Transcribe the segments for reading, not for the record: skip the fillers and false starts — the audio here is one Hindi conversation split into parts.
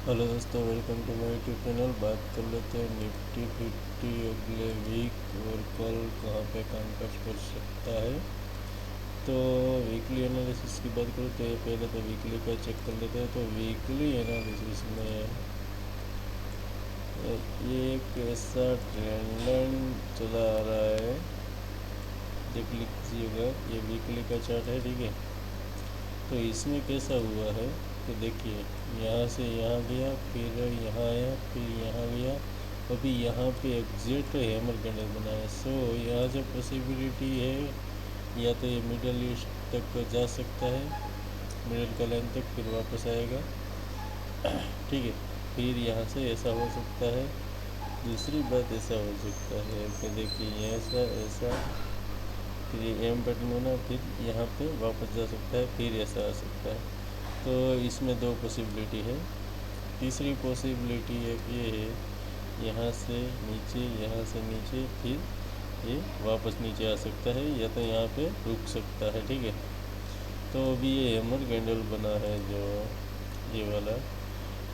हेलो दोस्तों, welcome to my YouTube channel. बात कर लेते हैं निफ्टी 50 अगले वीक और कल कहाँ पे कामकाज कर सकता है। तो वीकली एनालिसिस की बात करूँ तो ये पहले तो वीकली का चेक कर लेते हैं। तो वीकली एनालिसिस में ये एक ऐसा ट्रेंड लाइन चला आ रहा है, देख लीजिएगा। ये वीकली का चार्ट है, ठीक है। तो इसमें कैसा हुआ है तो देखिए, यहाँ से यहाँ गया, फिर यहाँ आया, फिर यहाँ गया, अभी यहाँ पे एग्जैक्ट हैमर कैंडल बना है। सो यहाँ से पॉसिबिलिटी है या तो ये मिडल ईस्ट तक जा सकता है, मिडल का लाइन तक, फिर वापस आएगा, ठीक है। फिर यहाँ से ऐसा हो सकता है। दूसरी बात ऐसा हो सकता है कि देखिए ऐसा ऐसा, फिर ये एम बटन बना, फिर यहाँ पे वापस जा सकता है, फिर ऐसा आ सकता है। तो इसमें दो पॉसिबिलिटी है। तीसरी पॉसिबिलिटी एक ये है, यहाँ से नीचे, यहाँ से नीचे, फिर ये वापस नीचे आ सकता है, या तो यहाँ पे रुक सकता है, ठीक है। तो अभी ये हैमर कैंडल बना है जो ये वाला,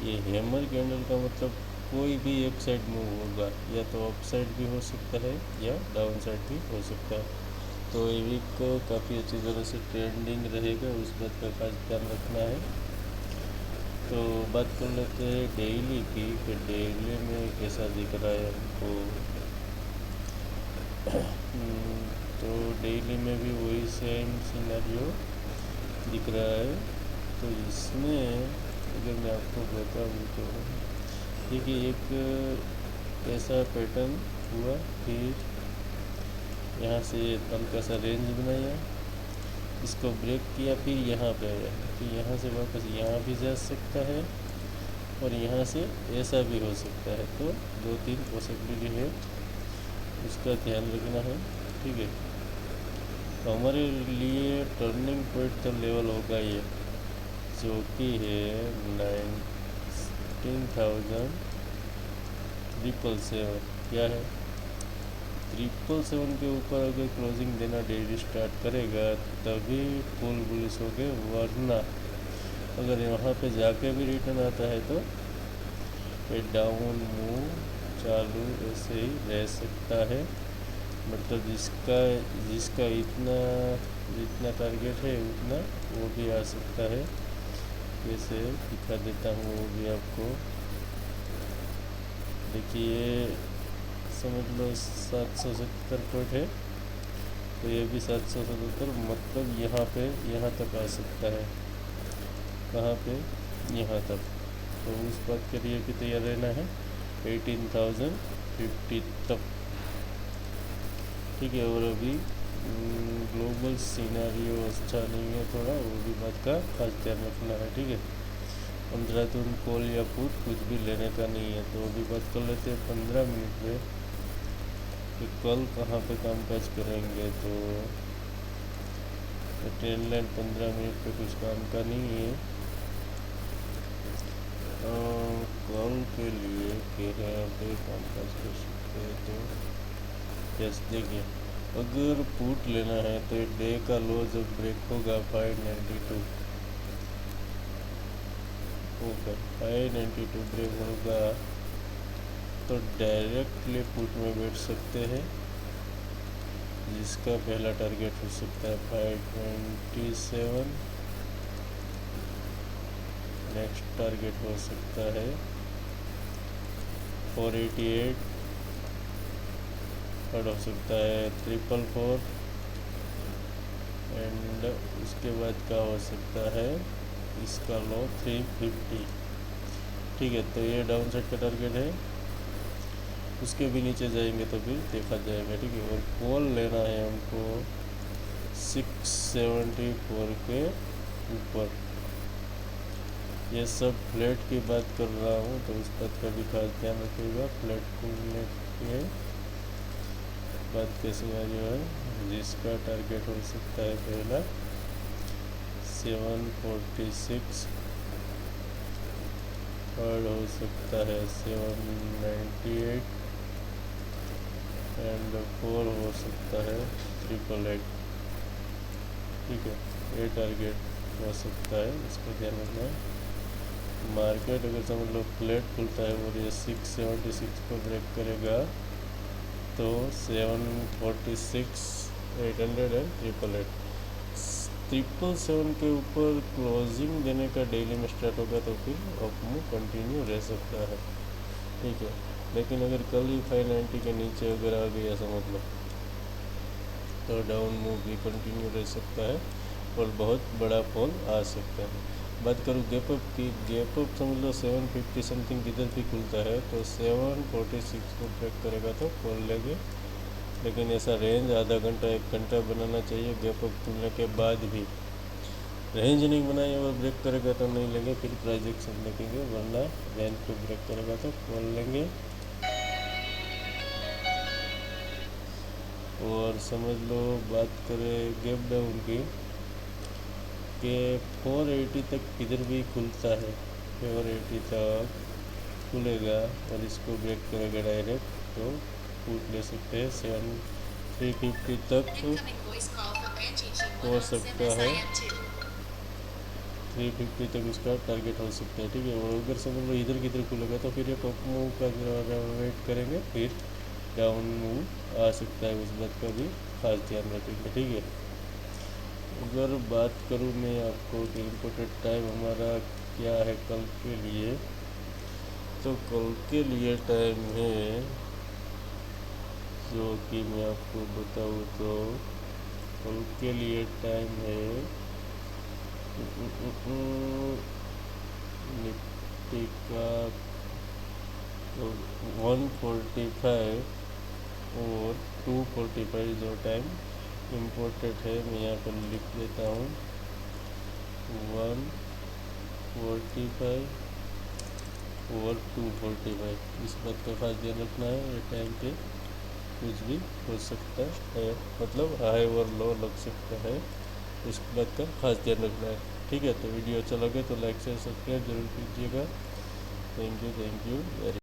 ये हैमर कैंडल का मतलब कोई भी एक साइड मूव होगा, या तो अप साइड भी हो सकता है या डाउन साइड भी हो सकता है। तो ये वीक काफ़ी अच्छी तरह से ट्रेंडिंग रहेगा, उस बात का खास ध्यान रखना है। तो बात कर लेते हैं डेली की, कि डेली में कैसा दिख रहा है हमको। तो डेली में भी वही सेम सिनेरियो दिख रहा है। तो इसमें अगर मैं आपको बताऊँ तो देखिए, एक ऐसा पैटर्न हुआ, फिर यहाँ से हल्का सा रेंज बनाया, इसको ब्रेक किया, फिर यहाँ पे आया, तो यहाँ से वापस यहाँ भी जा सकता है और यहाँ से ऐसा भी हो सकता है। तो दो तीन पॉसिबिलिटी है, उसका ध्यान रखना है, ठीक है। तो हमारे लिए टर्निंग पॉइंट का लेवल होगा ये, जो कि है 19,777। क्या है, 777 के ऊपर अगर क्लोजिंग देना डेली स्टार्ट करेगा तभी फुल बुलिश हो गए, वरना अगर वहाँ पे जाके भी रिटर्न आता है तो ये डाउन मूव चालू ऐसे ही रह सकता है। मतलब जिसका जिसका इतना जितना टारगेट है उतना वो भी आ सकता है। कैसे दिखा देता हूँ वो भी आपको। देखिए, समझ लो 770 पॉइंट है, तो ये भी 777, मतलब यहाँ तक आ सकता है। कहाँ पे, यहाँ तक। तो उस बात के लिए भी तैयार रहना है, 18,050 तक, ठीक है। और अभी ग्लोबल सिनेरियो अच्छा नहीं है थोड़ा, वो भी बात का खास ध्यान रखना है, ठीक है। 15 दिन कॉल या पुट कुछ भी लेने का नहीं है। तो अभी बात कर लेते हैं 15 मिनट में कि कल कहाँ पे कामकाज करेंगे। तो ट्रेन लाइन 15 मिनट पे कुछ काम का नहीं है। कल के लिए फिर यहाँ पे कामकाज कर सकते हैं। तो यस, देखिए, अगर पुट लेना है तो डे का लो जब ब्रेक होगा 592 होकर 592 ब्रेक होगा तो डायरेक्टली पुट में बैठ सकते हैं, जिसका पहला टारगेट हो सकता है 527, नेक्स्ट टारगेट हो सकता है 488, थर्ड हो सकता है 444, एंड उसके बाद का हो सकता है इसका लो 350, ठीक है। तो ये डाउन साइड का टारगेट है, उसके भी नीचे जाएंगे तो फिर देखा जाएगा, ठीक है। और कॉल लेना है हमको 674 के ऊपर। ये सब फ्लैट की बात कर रहा हूँ, तो उस बात का भी खास ध्यान रखिएगा। फ्लैट खोलने के बात का सिनेरियो है, जिसका टारगेट हो सकता है पहला 746, थर्ड हो सकता है 798, एंड 4 हो सकता है 888, ठीक है। ये टारगेट हो सकता है, इसको ध्यान रखना है। मार्केट अगर समझ लो फ्लैट खुलता है और ये 676 को ब्रेक करेगा तो 746 800 एंड 888 777 के ऊपर क्लोजिंग देने का डेली में स्टार्ट होगा तो फिर अप मूव कंटिन्यू रह सकता है, ठीक है। लेकिन अगर कल ही 590 के नीचे अगर आ गया समझ लो तो डाउन मूव भी कंटिन्यू रह सकता है और बहुत बड़ा फॉल आ सकता है। बात करूँ गैप अप की, गैप अप समझ लो 750 समथिंग किधर भी खुलता है तो 746 को ब्रेक करेगा तो खोल लेंगे। लेकिन ऐसा रेंज आधा घंटा 1 घंटा बनाना चाहिए, गैप अप खुलने के बाद भी रेंज नहीं बनाए और ब्रेक करेगा तो नहीं लेंगे, फिर प्राइस एक्शन देखेंगे, वरना रेंज को ब्रेक करेगा तो खोल लेंगे। और समझ लो बात करें गैप डाउन की कि 480 तक किधर भी खुलता है, 480 तक खुलेगा और इसको ब्रेक करेगा डायरेक्ट तो पुट ले सकते हैं। 350 तक हो सकता है, 350 तक उसका टारगेट हो सकता है, ठीक है। और अगर समझ लो इधर किधर खुलेगा तो फिर ये टॉप मूव का वेट करेंगे, फिर डाउन मूव आ सकता है, उस बात का भी खास ध्यान रखेंगे, ठीक है। अगर बात करूँ मैं आपको कि इम्पोर्टेंट टाइम हमारा क्या है कल के लिए, तो कल के लिए टाइम है जो कि मैं आपको बताऊँ तो कल के लिए टाइम है निफ्टी का 145 और 245 जो टाइम इम्पोर्टेंट है मैं यहाँ पर लिख देता हूँ। 145 और 245 इस बात का खास ध्यान रखना है। ये टाइम पे कुछ भी हो सकता है, मतलब हाई और लो लग सकता है, इस बात का खास ध्यान रखना है, ठीक है। तो वीडियो अच्छा लगे तो लाइक शेयर सब्सक्राइब जरूर कीजिएगा। Thank you very